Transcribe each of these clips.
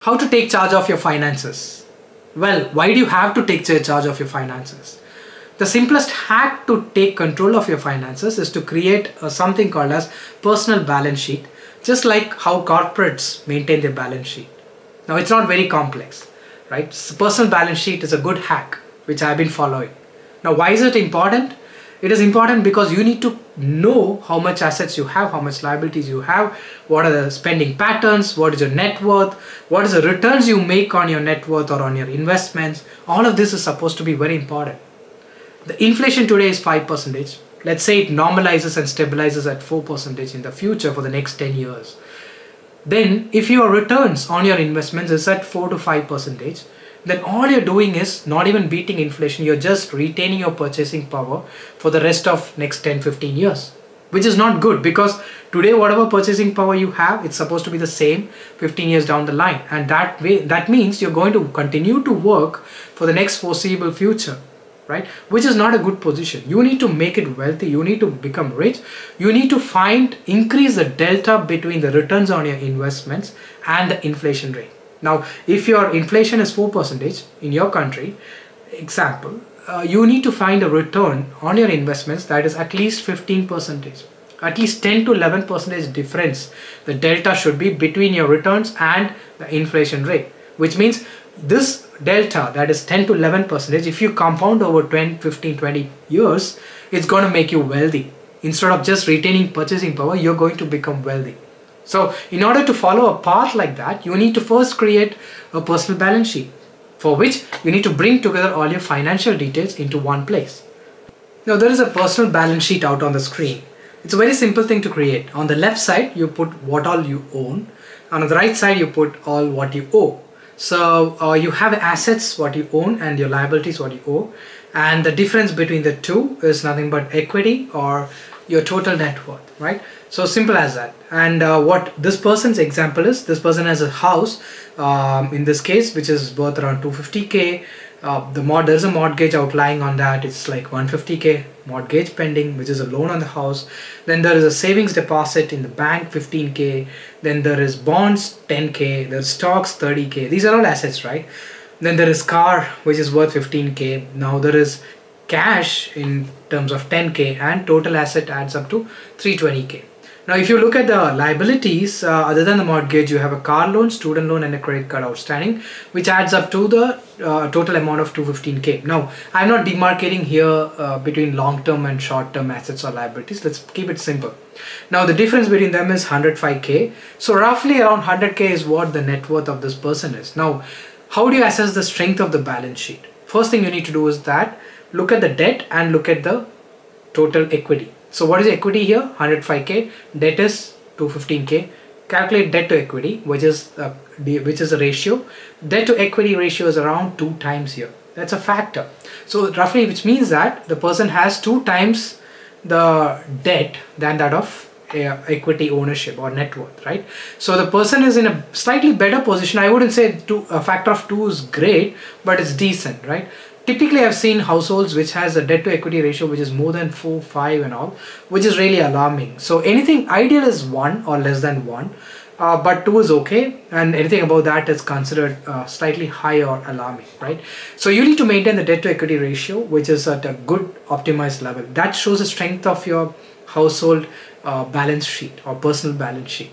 How to take charge of your finances? Well, why do you have to take charge of your finances? The simplest hack to take control of your finances is to create something called as personal balance sheet, just like how corporates maintain their balance sheet. Now, it's not very complex, right? So personal balance sheet is a good hack which I've been following. Now, why is it important? It is important because you need to know how much assets you have, how much liabilities you have, what are the spending patterns, what is your net worth, what is the returns you make on your net worth or on your investments. All of this is supposed to be very important. The inflation today is 5%. Let's say it normalizes and stabilizes at 4% in the future for the next 10 years. Then if your returns on your investments is at 4 to 5%, then all you're doing is not even beating inflation, you're just retaining your purchasing power for the rest of next 10-15 years, which is not good, because today whatever purchasing power you have, it's supposed to be the same 15 years down the line, and that means you're going to continue to work for the next foreseeable future, right? Which is not a good position. You need to make it wealthy, you need to become rich, you need to increase the delta between the returns on your investments and the inflation rate. Now, if your inflation is 4% in your country, example, you need to find a return on your investments that is at least 15%. At least 10 to 11% difference, the delta should be between your returns and the inflation rate, which means this delta, that is 10 to 11%, if you compound over 10, 15, 20 years, it's going to make you wealthy. Instead of just retaining purchasing power, you're going to become wealthy. So in order to follow a path like that, you need to first create a personal balance sheet, for which you need to bring together all your financial details into one place. Now there is a personal balance sheet out on the screen. It's a very simple thing to create. On the left side, you put what all you own, and on the right side, you put all what you owe. So you have assets, what you own, and your liabilities, what you owe. And the difference between the two is nothing but equity or your total net worth, right? So simple as that. And what this person's example is, this person has a house in this case which is worth around 250k. There's a mortgage outlying on that. It's like 150k mortgage pending, which is a loan on the house. Then there is a savings deposit in the bank, 15k. Then there is bonds, 10k. There's stocks, 30k. These are all assets, right? Then there is car, which is worth 15k. Now there is cash in terms of 10k, and total asset adds up to 320k. Now if you look at the liabilities, other than the mortgage, you have a car loan, student loan, and a credit card outstanding, which adds up to the total amount of 215k. Now I'm not demarcating here between long-term and short-term assets or liabilities. Let's keep it simple. Now the difference between them is 105k. So roughly around 100k is what the net worth of this person is. Now how do you assess the strength of the balance sheet? First thing you need to do is that look at the debt and look at the total equity. So what is equity here? 105k. Debt is 215k. Calculate debt to equity, which is a ratio. Debt to equity ratio is around 2 times here. That's a factor. So roughly, which means that the person has 2 times the debt than that of equity ownership or net worth, right? So the person is in a slightly better position. I wouldn't say a factor of 2 is great, but it's decent, right? Typically, I've seen households which has a debt to equity ratio which is more than 4, 5 and all, which is really alarming. So anything ideal is 1 or less than 1, but 2 is okay, and anything above that is considered slightly high or alarming, right? So you need to maintain the debt to equity ratio, which is at a good optimized level. That shows the strength of your household balance sheet or personal balance sheet.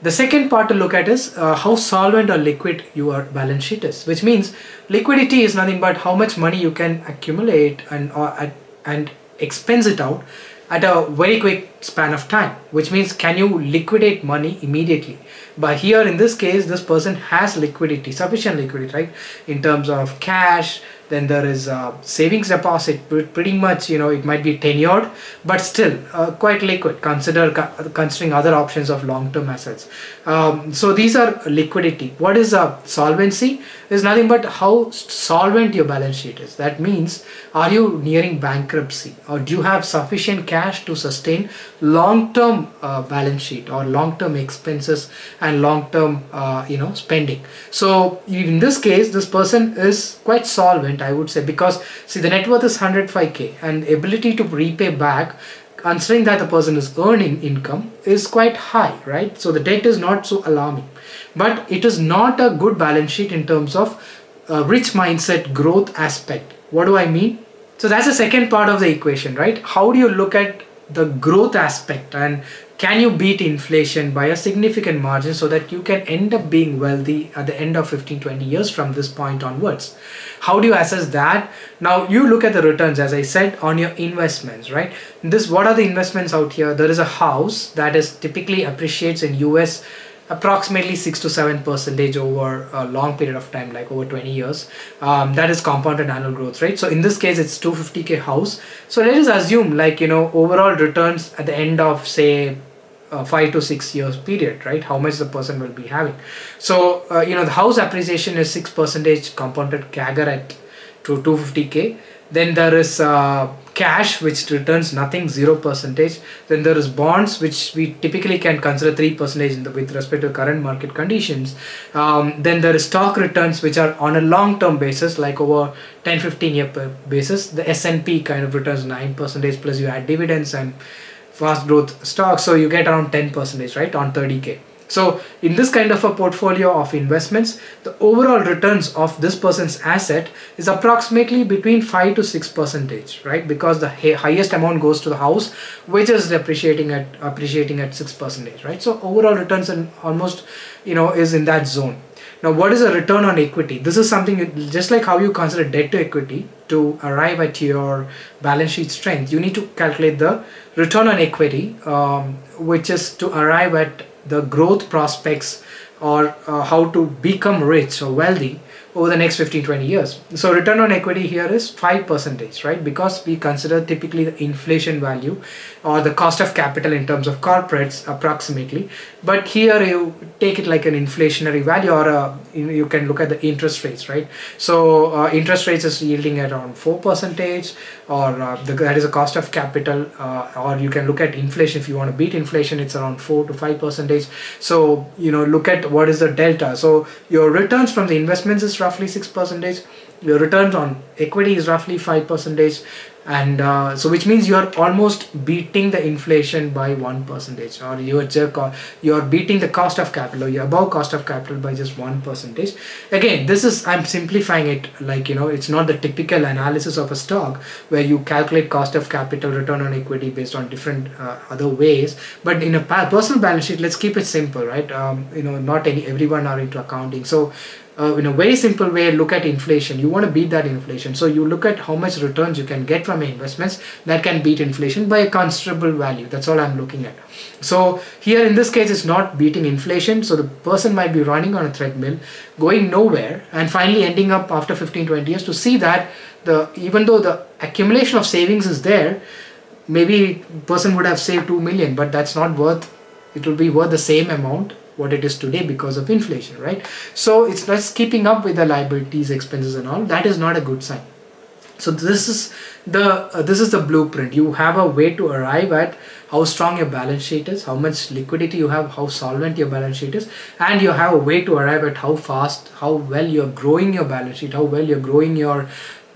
The second part to look at is how solvent or liquid your balance sheet is, which means liquidity is nothing but how much money you can accumulate and expense it out at a very quick span of time, which means can you liquidate money immediately. But here in this case, this person has liquidity, sufficient liquidity, right, in terms of cash. Then there is a savings deposit, pretty much, it might be tenured, but still quite liquid, considering other options of long-term assets. So these are liquidity. What is solvency? Is nothing but how solvent your balance sheet is. That means, are you nearing bankruptcy, or do you have sufficient cash to sustain long-term balance sheet or long-term expenses and long-term spending? So in this case, this person is quite solvent, I would say, because see, the net worth is 105k and ability to repay back, considering that the person is earning income, is quite high, right? So the debt is not so alarming. but it is not a good balance sheet in terms of rich mindset growth aspect. What do I mean? So that's the second part of the equation, right? How do you look at the growth aspect, and can you beat inflation by a significant margin so that you can end up being wealthy at the end of 15-20 years from this point onwards? How do you assess that? Now you look at the returns, as I said, on your investments, right? What are the investments out here? There is a house that is typically appreciates in US approximately 6 to 7% over a long period of time, like over 20 years. That is compounded annual growth rate. So in this case, it's 250k house. So let us assume, like, overall returns at the end of, say, 5 to 6 years period, right? How much the person will be having. So the house appreciation is 6% compounded CAGR at to 250k. Then there is cash, which returns nothing, 0%. Then there is bonds, which we typically can consider 3% with respect to current market conditions. Then there is stock returns, which are on a long-term basis, like over 10-15 year basis. The S&P kind of returns 9%, plus you add dividends and fast growth stocks, so you get around 10%, right, on 30k. So in this kind of a portfolio of investments, the overall returns of this person's asset is approximately between 5 to 6%, right? Because the highest amount goes to the house, which is appreciating at 6%, right? So overall returns and almost, is in that zone. Now, what is a return on equity? This is something just like how you consider debt to equity to arrive at your balance sheet strength. You need to calculate the return on equity, which is to arrive at the growth prospects or how to become rich or wealthy over the next 15-20 years. So return on equity here is 5%, right? Because we consider typically the inflation value or the cost of capital in terms of corporates approximately. But here you take it like an inflationary value, or you can look at the interest rates, right? So interest rates is yielding at around 4%, or that is a cost of capital, or you can look at inflation. If you want to beat inflation, it's around 4 to 5%. So look at what is the delta. So your returns from the investments is roughly 6%. Your returns on equity is roughly 5%, and so which means you are almost beating the inflation by 1%, or you're beating the cost of capital, or you're above cost of capital by just 1%. Again, I'm simplifying it, like it's not the typical analysis of a stock where you calculate cost of capital, return on equity based on different other ways. But in a personal balance sheet, let's keep it simple, right? Not everyone are into accounting. So in a very simple way, look at inflation. You want to beat that inflation, so you look at how much returns you can get from your investments that can beat inflation by a considerable value. That's all I'm looking at. So here in this case, it's not beating inflation, so the person might be running on a treadmill, going nowhere, and finally ending up after 15-20 years to see that even though the accumulation of savings is there, maybe person would have saved 2 million, but that's not worth, it will be worth the same amount what it is today because of inflation, right? So it's just keeping up with the liabilities, expenses and all. That is not a good sign. So this is the blueprint. You have a way to arrive at how strong your balance sheet is, how much liquidity you have, how solvent your balance sheet is, and you have a way to arrive at how fast, how well you're growing your balance sheet, how well you're growing your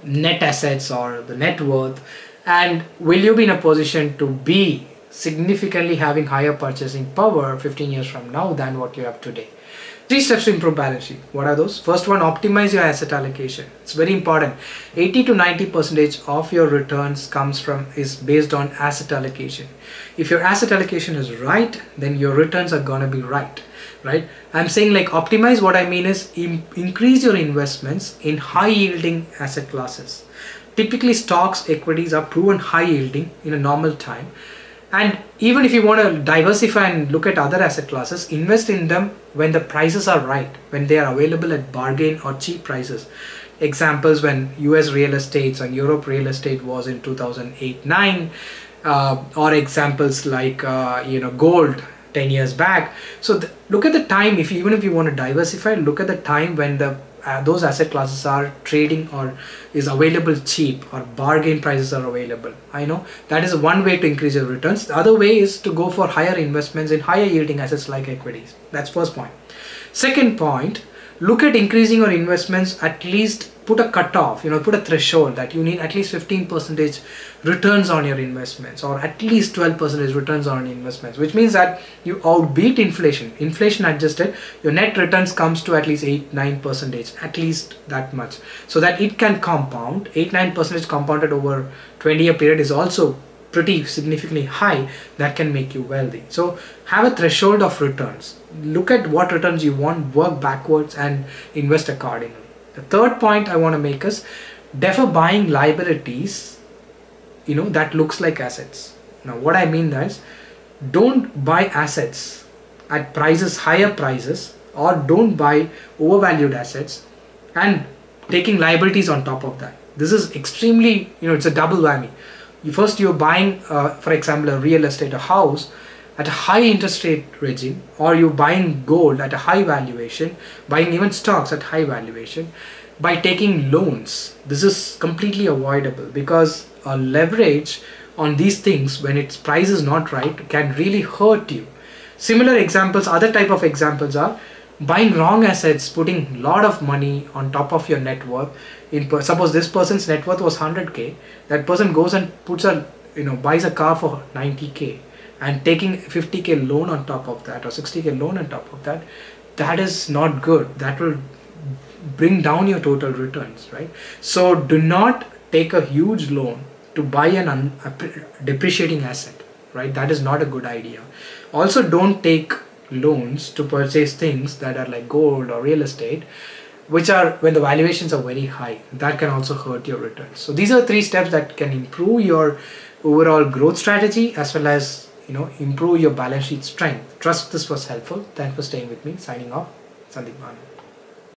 net assets or the net worth, and will you be in a position to be significantly having higher purchasing power 15 years from now than what you have today. 3 steps to improve balance sheet. What are those? First one, optimize your asset allocation. It's very important. 80 to 90% of your returns is based on asset allocation. If your asset allocation is right, then your returns are gonna be right. I'm saying, like, optimize. What I mean is increase your investments in high yielding asset classes. Typically stocks, equities are proven high yielding in a normal time. And even if you want to diversify and look at other asset classes, invest in them when the prices are right, when they are available at bargain or cheap prices. Examples, when US real estate and Europe real estate was in 2008-9, or examples like gold 10 years back. So look at the time. Even if you want to diversify, look at the time when those asset classes are trading or is available cheap, or bargain prices are available. I know that is one way to increase your returns. The other way is to go for higher investments in higher yielding assets like equities. That's first point. Second point, Look at increasing your investments, at least put a cutoff, put a threshold that you need at least 15% returns on your investments, or at least 12% returns on investments, which means that you outbeat inflation adjusted, your net returns comes to at least 8-9%, at least that much, so that it can compound. 8-9% compounded over 20-year period is also pretty significantly high. That can make you wealthy. So have a threshold of returns, look at what returns you want, work backwards and invest accordingly. The third point I want to make is defer buying liabilities that looks like assets. Now what I mean is, don't buy assets at higher prices, or don't buy overvalued assets and taking liabilities on top of that. This is extremely, it's a double whammy. First you're buying for example a real estate, a house at a high interest rate regime, or you're buying gold at a high valuation, buying even stocks at high valuation. By taking loans, this is completely avoidable, because leverage on these things when its price is not right can really hurt you. Similar examples, other type of examples are buying wrong assets, putting a lot of money on top of your net worth. Suppose this person's net worth was 100k, that person goes and buys a car for 90k and taking 50k loan on top of that, or 60k loan on top of that. That is not good. That will bring down your total returns, right? So do not take a huge loan to buy a depreciating asset, right? That is not a good idea. Also, don't take loans to purchase things that are like gold or real estate, which are when the valuations are very high. That can also hurt your returns. So these are 3 steps that can improve your overall growth strategy, as well as improve your balance sheet strength. Trust this was helpful. Thanks for staying with me. Signing off, Sandeep Manu.